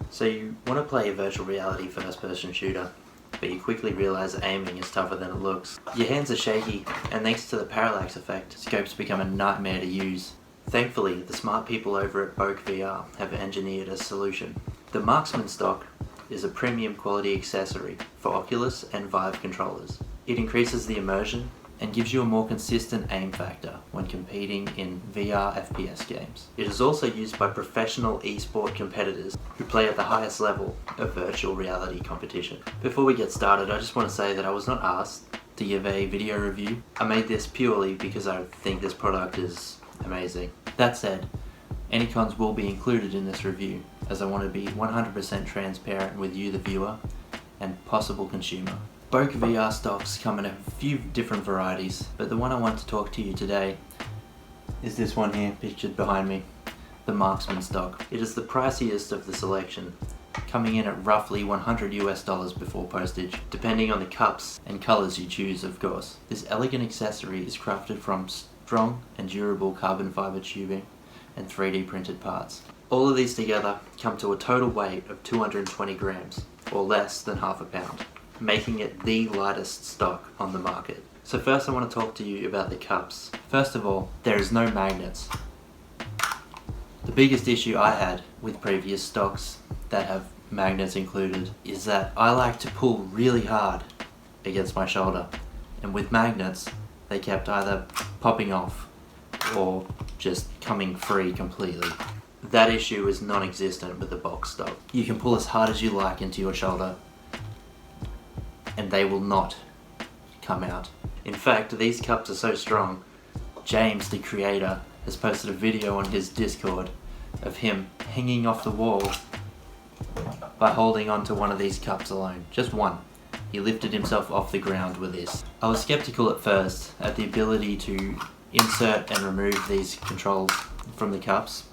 So you want to play a virtual reality first-person shooter, but you quickly realise aiming is tougher than it looks. Your hands are shaky, and thanks to the parallax effect, scopes become a nightmare to use. Thankfully, the smart people over at Boke VR have engineered a solution. The Marksman stock is a premium quality accessory for Oculus and Vive controllers. It increases the immersion and gives you a more consistent aim factor when competing in VR FPS games. It is also used by professional esport competitors who play at the highest level of virtual reality competition. Before we get started, I just want to say that I was not asked to give a video review. I made this purely because I think this product is amazing. That said, any cons will be included in this review, as I want to be 100% transparent with you, the viewer, and possible consumer. Boke VR stocks come in a few different varieties, but the one I want to talk to you today is this one here, pictured behind me, the Marksman stock. It is the priciest of the selection, coming in at roughly $100 before postage, depending on the cups and colours you choose, of course. This elegant accessory is crafted from strong and durable carbon fibre tubing and 3D printed parts. All of these together come to a total weight of 220 grams, or less than half a pound, making it the lightest stock on the market. So first I want to talk to you about the cups. First of all, there is no magnets. The biggest issue I had with previous stocks that have magnets included is that I like to pull really hard against my shoulder, and with magnets they kept either popping off or just coming free completely. That issue is non-existent with the Boke stock. You can pull as hard as you like into your shoulder and they will not come out. In fact, these cups are so strong, James, the creator, has posted a video on his Discord of him hanging off the wall by holding onto one of these cups alone. Just one. He lifted himself off the ground with this. I was skeptical at first at the ability to insert and remove these controls from the cups,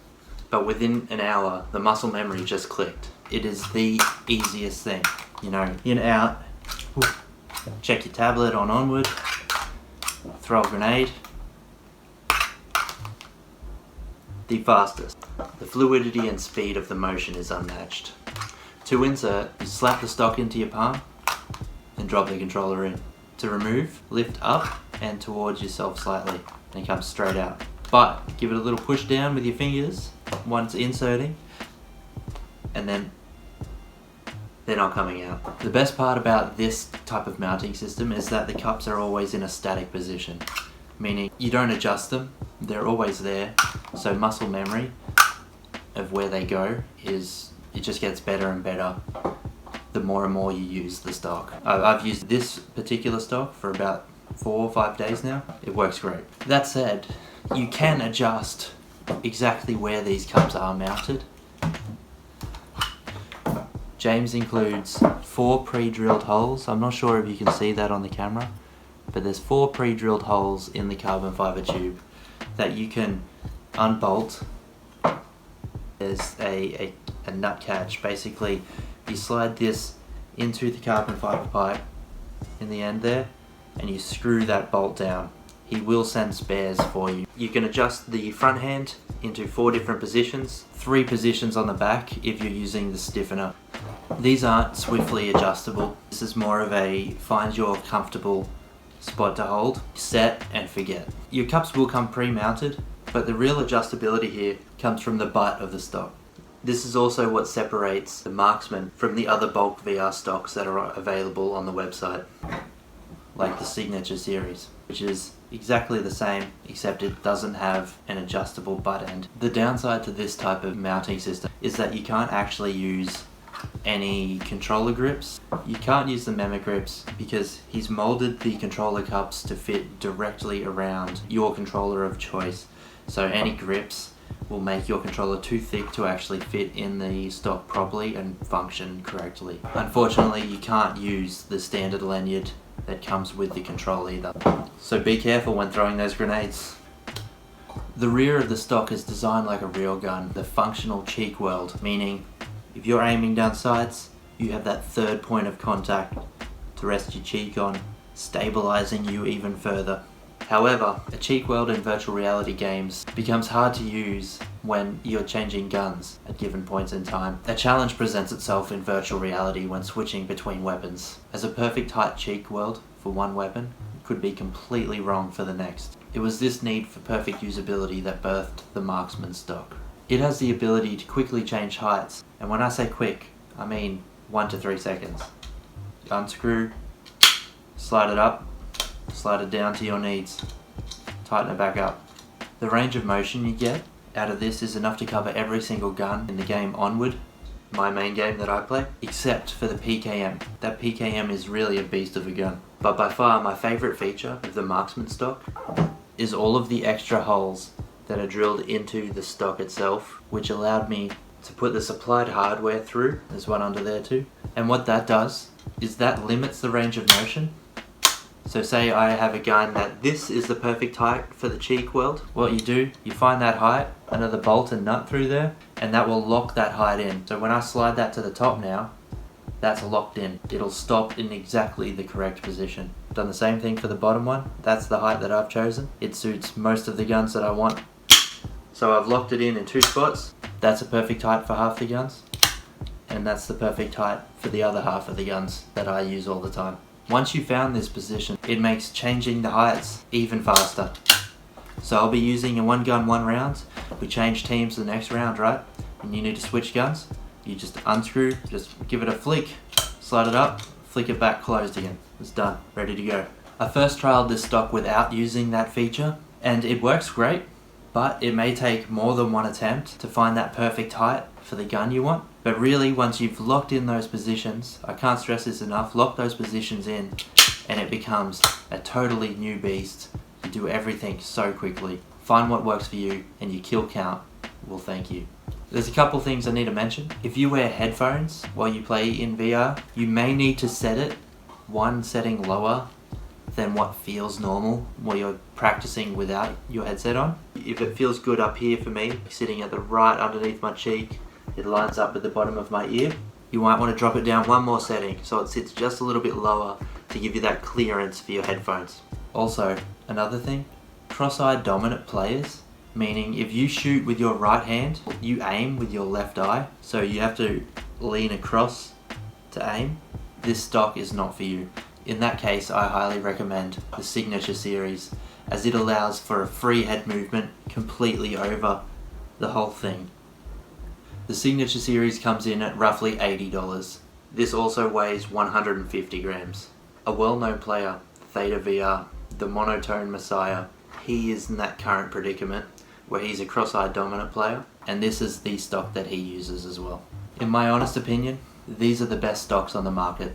but within an hour, the muscle memory just clicked. It is the easiest thing. You know, in, out, check your tablet on onward, throw a grenade. The fastest. The fluidity and speed of the motion is unmatched. To insert, you slap the stock into your palm and drop the controller in. To remove, lift up and towards yourself slightly and it comes straight out. But give it a little push down with your fingers once inserting, and then they're not coming out. The best part about this type of mounting system is that the cups are always in a static position, meaning you don't adjust them, they're always there, so muscle memory of where they go it just gets better and better the more and more you use the stock. I've used this particular stock for about 4 or 5 days now. It works great. That said, you can adjust exactly where these cups are mounted. James includes 4 pre-drilled holes. I'm not sure if you can see that on the camera, but there's 4 pre-drilled holes in the carbon fibre tube that you can unbolt. There's a nut catch. Basically, you slide this into the carbon fibre pipe in the end there, and you screw that bolt down. He will send spares for you. You can adjust the front hand into 4 different positions, 3 positions on the back if you're using the stiffener. These aren't swiftly adjustable. This is more of a find your comfortable spot to hold, set and forget. Your cups will come pre-mounted, but the real adjustability here comes from the butt of the stock. This is also what separates the Marksman from the other Boke VR stocks that are available on the website, like the Signature series, which is exactly the same except it doesn't have an adjustable butt end. The downside to this type of mounting system is that you can't actually use any controller grips. You can't use the Mema grips because he's molded the controller cups to fit directly around your controller of choice, so any grips will make your controller too thick to actually fit in the stock properly and function correctly. Unfortunately, you can't use the standard lanyard that comes with the control either, so be careful when throwing those grenades. The rear of the stock is designed like a real gun, the functional cheek weld, meaning if you're aiming down sights, you have that third point of contact to rest your cheek on, stabilizing you even further. However, a cheek weld in virtual reality games becomes hard to use when you're changing guns at given points in time. A challenge presents itself in virtual reality when switching between weapons, as a perfect height cheek weld for one weapon could be completely wrong for the next. It was this need for perfect usability that birthed the Marksman stock. It has the ability to quickly change heights, and when I say quick, I mean 1 to 3 seconds. Unscrew, slide it up, slide it down to your needs, tighten it back up. The range of motion you get out of this is enough to cover every single gun in the game Onward, my main game that I play, except for the PKM. That PKM is really a beast of a gun. But by far my favourite feature of the Marksman stock is all of the extra holes that are drilled into the stock itself, which allowed me to put the supplied hardware through. There's one under there too. And what that does is that limits the range of motion. So say I have a gun that this is the perfect height for the cheek weld. What you do, you find that height, another bolt and nut through there, and that will lock that height in. So when I slide that to the top now, that's locked in. It'll stop in exactly the correct position. Done the same thing for the bottom one. That's the height that I've chosen. It suits most of the guns that I want. So I've locked it in 2 spots. That's a perfect height for half the guns. And that's the perfect height for the other half of the guns that I use all the time. Once you've found this position, it makes changing the heights even faster. So I'll be using a 1 gun 1 round. We change teams the next round, right? And you need to switch guns. You just unscrew, just give it a flick, slide it up, flick it back, closed again. It's done, ready to go. I first trialed this stock without using that feature, and it works great, but it may take more than 1 attempt to find that perfect height for the gun you want. But really, once you've locked in those positions, I can't stress this enough, lock those positions in, and it becomes a totally new beast. You do everything so quickly. Find what works for you, and your kill count will thank you. There's a couple things I need to mention. If you wear headphones while you play in VR, you may need to set it 1 setting lower than what feels normal while you're practicing without your headset on. If it feels good up here for me, sitting at the right underneath my cheek, it lines up at the bottom of my ear, you might want to drop it down 1 more setting so it sits just a little bit lower to give you that clearance for your headphones. Also, another thing, cross-eyed dominant players, meaning if you shoot with your right hand, you aim with your left eye, so you have to lean across to aim. This stock is not for you. In that case, I highly recommend the Signature series, as it allows for a free head movement completely over the whole thing. The Signature series comes in at roughly $80. This also weighs 150 grams. A well-known player, Theta VR, the monotone messiah, he is in that current predicament where he's a cross-eyed dominant player, and this is the stock that he uses as well. In my honest opinion, these are the best stocks on the market,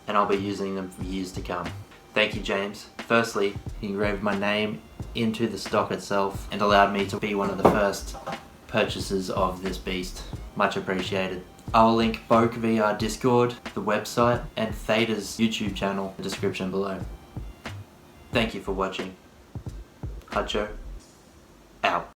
and I'll be using them for years to come. Thank you, James. Firstly, he engraved my name into the stock itself and allowed me to be one of the first purchasers of this beast. Much appreciated. I will link Boke VR Discord, the website, and Theta's YouTube channel in the description below. Thank you for watching. Hacho, out.